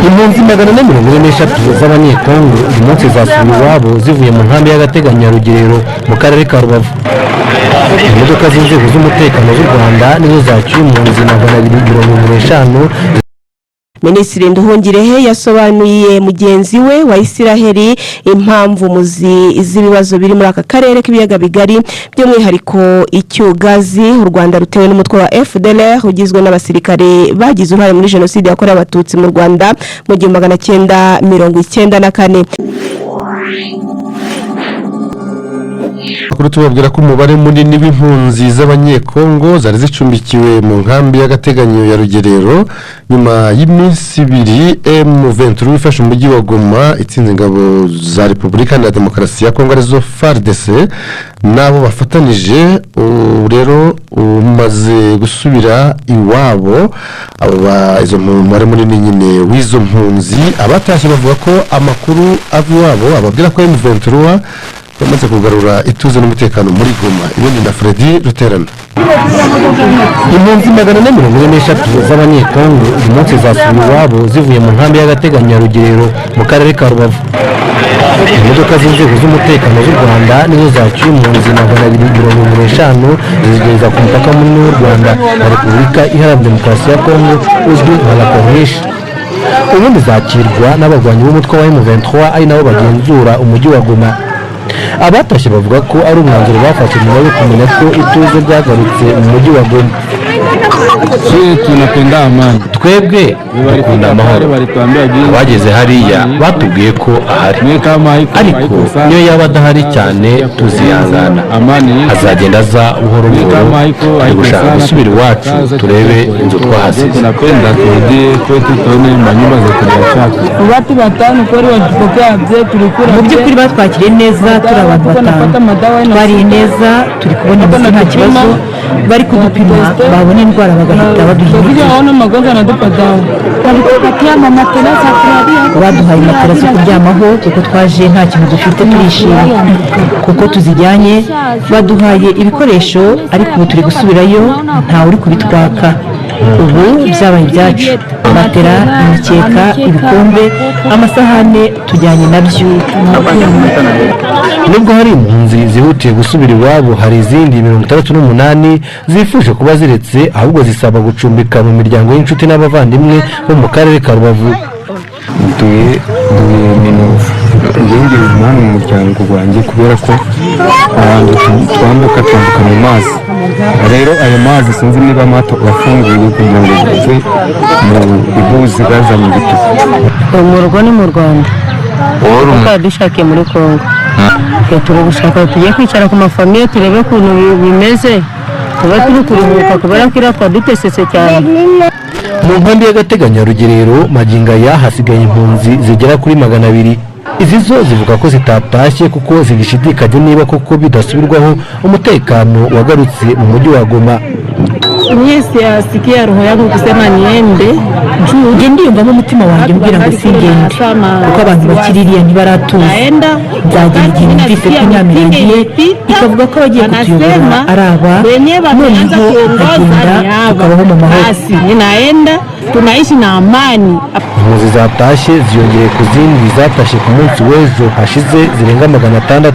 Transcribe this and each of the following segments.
impunzi 443 z'abanyekongo uyu munsi zasubiye iwabo zivuye mu nkambi y'agateganyo ya Rugerero mu karere ka Rubavu. Imodoka z'inzego z'umutekano z'u Rwanda nizo zacyuye impunzi 250. Minisitiri Nduhungirehe yasobanuye mugenzi we wa Isiraheli impamvu z'ibibazo biri muri aka karere k'ibiyaga bigari by'umwihariko icyugazi u Rwanda rutewe n'umutwe wa FDLR ugizwe n'abasirikare bagize uruhare muri jenoside yakorewe abatutsi mu Rwanda mu 1994. Kuri tubabwira ko umubare munini w'impunzi z'abanyekongo zari zicumbikiwe mu nkambi y'agateganyo ya Rugerero nyuma y'iminsi 2 M23 ifashe umujyi wa Goma itsinze ingabo za Repubulika ya Demokarasi ya Kongo arizo FARDC nabo bafatanije rero umaze gusubira iwabo. Izo mubare munini nyine w'izo mpunzi abatashye bavuga ko amakuru ava iwabo ababwira ko M23 bamaze kugarura ituze n'umutekano muri Goma. Ibindi na Freddy Ruterana. Impunzi 443 z'abanyekongo uyu munsi zasubiye iwabo zivuye mu nkambi y'agateganyo ya Rugerero mu karere ka Rubavu. Imodoka z'inzego z'umutekano z'u Rwanda nizo zacyuye impunzi 250 zigeza ku mupaka munini w'u Rwanda na Repubulika Iharanira Demokarasi ya Kongo uzwi nka La Corniche. Ubundi zakirwa n'abagwanyi b'umutwe wa M23 ari nabo bagenzura umujyi wa Goma. Abatashye bavuga ko ari umwanzuro bafashe nyuma yo kumenya ko ituze ryagarutse mu mujyi wa Goma. Tunapenda amani, twebwe dukunda amahoro. Bageze hariya batubwiye ko ahari, ariko niyo yaba adahari cyane tuzihangana, azagenda aza buhoro buhoro. Ari gushaka gusubira iwacu turebe inzu twahasize. Watu batanu kweli watupokea bye tulikura. Mu by'ukuri batwakiriye neza, turi abantu batanu bari neza, turi kubona nta kibazo, bari kudupima babona indwara bagahita baduhindura. Waona magonjwa yanadupata. Walikupatia matela za kulalia, baduhaye matela zo kuryamaho kuko twaje nta kintu dufite turishimye kuko tuzijyanye. Baduhaye ibikoresho ariko ubu turi gusubirayo nta uri kubitwaka. Ubu byabaye ibyacu, matela, imikeka, ibikombe, amasahane tujyanye nabyo. Nubwo hari impunzi zihutiye gusubira iwabo, hari izindi 68 zifuje kuba ziretse ahubwo zisaba gucumbika mu miryango y'inshuti n'abavandimwe bo mu karere ka Rubavu. duye Minova ngenge umwana mu muryango wanjye kubera ko abantu twambuka mu mazi. Rero ayo mazi sinzi niba amato bafunguye kugira ngo bive mu ibuzi gaza mu giti. Mu rugo ni mu Rwanda dushakiye muri Kongo. Turi gushaka tugiye kwicara ku mafamiye turebe ukuntu bimeze, tuba turi kuruhuka kubera ko iratwa dutesetse cyane. Mu nkambi y'agateganyo ya Rugerero maginga ya hasigaye impunzi zigera kuri 200. Izi zo zivuga ko zitatashye kuko zigishidikanye niba koko bidasubirwaho umutekano wagarutse mu mujyi wa Goma. Mwese asikia roho yangu kusema niende. Ndiyumva mu mutima wanjye mbwira ngo singende kuko abantu bakiririye ntibaratuza. Nzagenda igihe mvise ko Nyamirenge ikavuga ko bagiye kutuyobora ari aba, noneho nkagenda tukabaho mu mahoro. Ninaenda tunaishi na amani. Impunzi zatashye ziyongeye ku zindi zatashye ku munsi w'ejo hashize zirenga 600.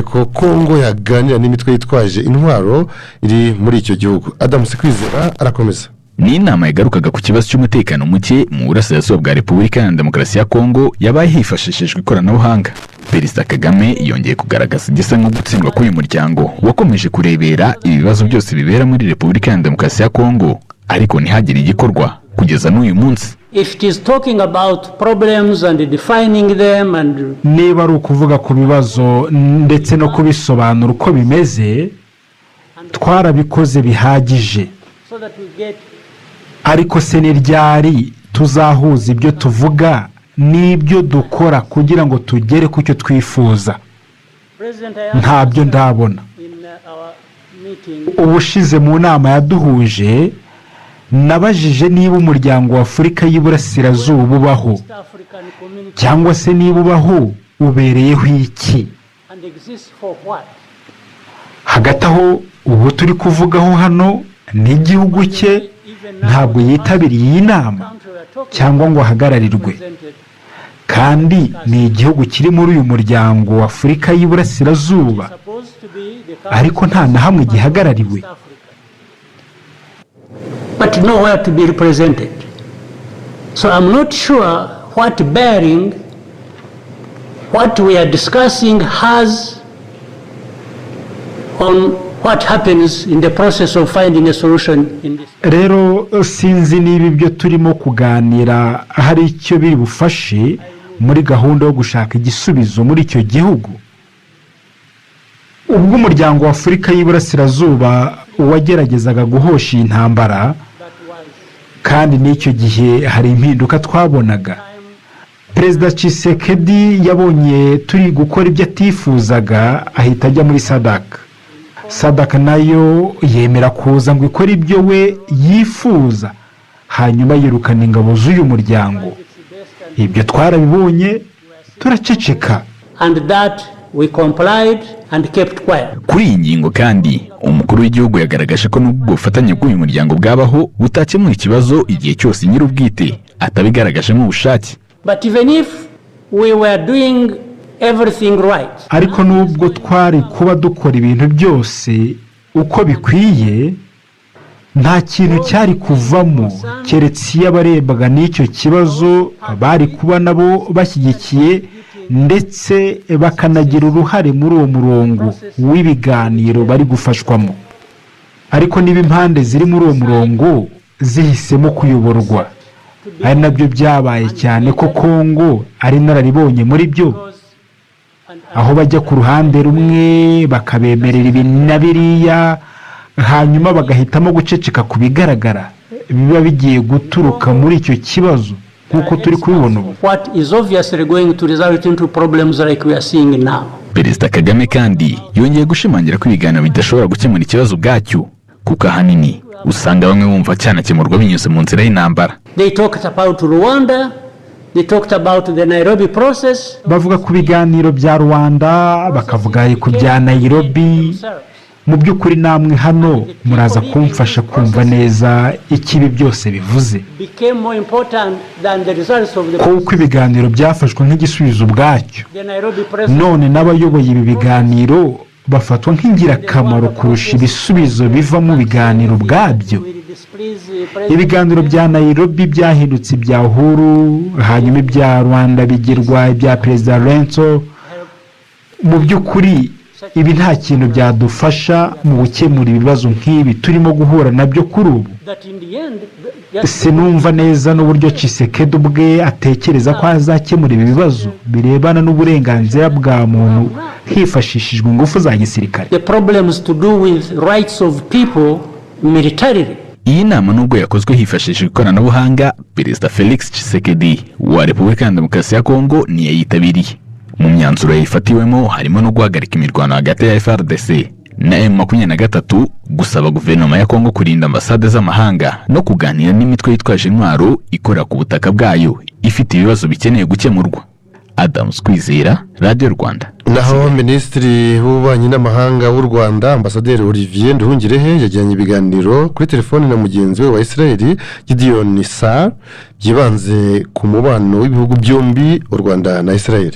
Ko Kongo yaganira n'imitwe yitwaje intwaro iri muri icyo gihugu. Adam Sikwizera arakomeza. Ni inama yagarukaga ku kibazo cy'umutekano muke mu burasirazuba bwa Repubulika ya Demokarasi ya Kongo yabaye hifashishijwe ikoranabuhanga. Perezida Kagame yongeye kugaragaza igisa nko gutsindwa k'uyu muryango wakomeje kurebera ibibazo byose bibera muri Repubulika ya Demokarasi ya Kongo, ariko ntihagire igikorwa kugeza n'uyu munsi. If it is talking about problems and defining them and niba ari ukuvuga ku bibazo ndetse no kubisobanura uko bimeze, twarabikoze bihagije, ariko se ni ryari tuzahuza ibyo tuvuga n'ibyo dukora kugira ngo tugere ku cyo twifuza? Ntabyo ndabona. Ubushize mu nama yaduhuje nabajije niba umuryango wa Afurika y'Iburasirazuba ubaho, cyangwa se niba ubaho ubereyeho iki. Hagati aho ubu turi kuvugaho hano n'igihugu cye ntabwo yitabiriye iyi nama. cyangwa ngo ahagararirwe kandi ni igihugu kiri muri uyu muryango wa Afurika y'Iburasirazuba ariko nta na hamwe gihagarariwe. But nowhere to be represented. So I'm not sure what bearing what we are discussing has on what happens in the process of finding a solution in this. Rero sinzi niba ibyo turimo kuganira hari icyo biri bufashe muri gahunda yo gushaka igisubizo muri icyo gihugu. Ubwo umuryango wa Afurika y'Iburasirazuba wageragezaga guhosha iyi ntambara kandi n'icyo gihe hari impinduka twabonaga. Perezida Tshisekedi yabonye turi gukora ibyo atifuzaga ahita ajya muri SADC nayo yemera kuza ngo ikore ibyo we yifuza hanyuma yirukana ingabo z'uyu muryango. Ibyo twarabibonye turaceceka. And that we complied and kept quiet. Kuri iyi ngingo kandi umukuru w'igihugu yagaragaje ko n'ubwo bufatanye bw'uyu muryango bwabaho butakemura ikibazo igihe cyose nyir'ubwite atabigaragajemo ubushake. But even if we were doing everything right, ariko nubwo twari kuba dukora ibintu byose uko bikwiye nta kintu cyari kuvamo keretse iyo abarebaga n'icyo kibazo bari kuba nabo bashyigikiye ndetse bakanagira uruhare muri uwo murongo w'ibiganiro bari gufashwamo. Ariko niba impande ziri muri uwo murongo zihisemo kuyoborwa ari nabyo byabaye cyane ko Kongo ari nararibonye muri byo, aho bajya ku ruhande rumwe bakabemerera ibi na biriya hanyuma bagahitamo guceceka ku bigaragara biba bigiye guturuka muri icyo kibazo nk'uko turi kubibona ubu. What is obviously going to result into problems like we are seeing now. Perezida Kagame kandi yongeye gushimangira ko ibiganiro bidashobora gukemura ikibazo bwacyo kuko ahanini usanga bamwe bumva cyanakemurwa binyuze mu nzira y'intambara. They talked about Rwanda, they talked about the Nairobi process. Bavuga ku biganiro bya Rwanda bakavuga ku bya Nairobi. Mu by'ukuri namwe hano muraza kumfasha kumva neza ikibi byose bivuze kuko ibiganiro byafashwe nk'igisubizo ubwacyo. None n'abayoboye ibi biganiro bafatwa nk'ingirakamaro kurusha ibisubizo biva mu biganiro ubwabyo. Ibiganiro bya Nairobi byahindutse ibya Uhuru hanyuma ibya Rwanda bigirwa ibya Perezida Renzo. Mu by'ukuri ibi nta kintu byadufasha mu gukemura ibibazo nk'ibi turimo guhura nabyo kuri ubu. Sinumva neza n'uburyo Tshisekedi ubwe atekereza ko azakemura ibi bibazo birebana n'uburenganzira bwa muntu hifashishijwe ingufu za gisirikare. The problems to do with rights of people militarily. Iyi nama nubwo yakozwe hifashishijwe ikoranabuhanga, Perezida Felix Tshisekedi wa Repubulika ya Demokarasi ya Kongo niyayitabiriye. Mu myanzuro yifatiwemo harimo no guhagarika imirwano hagati ya FARDC na M23, gusaba guverinoma ya Kongo kurinda ambasade z'amahanga no kuganira n'imitwe yitwaje intwaro ikora ku butaka bwayo ifite ibibazo bikeneye gukemurwa. Adams Kwizera, Radio Rwanda. Naho Minisitiri w'Ububanyi n'Amahanga w'u Rwanda Ambasaderi Olivier Nduhungirehe yajyanye ibiganiro kuri telefone na mugenzi we wa Israel Gideon Sar byibanze ku mubano w'ibihugu byombi u Rwanda na Israel.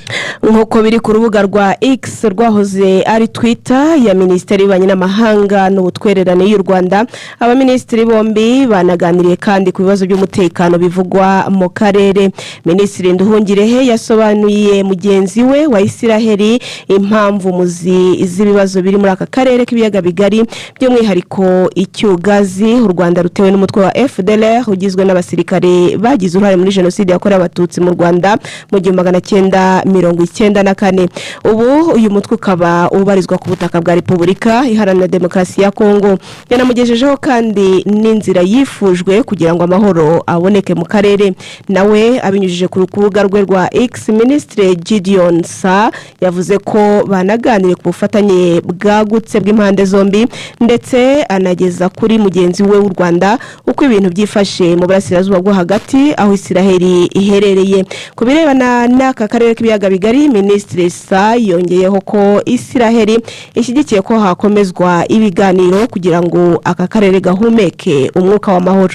Nk'uko biri ku rubuga rwa X rwahoze ari Twitter ya Minisitiri w'Ububanyi n'Amahanga n'Ubutwererane y'u Rwanda, abaminisitiri bombi banaganiriye kandi ku bibazo by'umutekano bivugwa mu karere. Minisitiri Nduhungirehe yasobanuye mugenzi we wa Israel impamvu muzi z'ibibazo biri muri aka karere k'ibiyaga bigari by'umwihariko icyugazi u Rwanda rutewe n'umutwe wa FDLR ugizwe n'abasirikare bagize uruhare muri jenoside yakorewe abatutsi mu Rwanda mu 1994. Ubu uyu mutwe ukaba ubarizwa ku butaka bwa Repubulika Iharanira Demokarasi ya Kongo. Yanamugejejeho kandi n'inzira yifujwe kugira ngo amahoro aboneke mu karere. Nawe abinyujije ku rubuga rwe rwa X, Minisitiri Gideon Sar yavuze ko banaganiriye ku bufatanye bwagutse bw'impande zombi ndetse anageza kuri mugenzi we w'u Rwanda uko ibintu byifashe mu burasirazuba bwo hagati aho Israel iherereye. Ku birebana n'aka karere k'ibiyaga bigari, Minisitiri Sar yongeyeho ko Israel ishyigikiye ko hakomezwa ibiganiro kugira ngo aka karere gahumeke umwuka w'amahoro.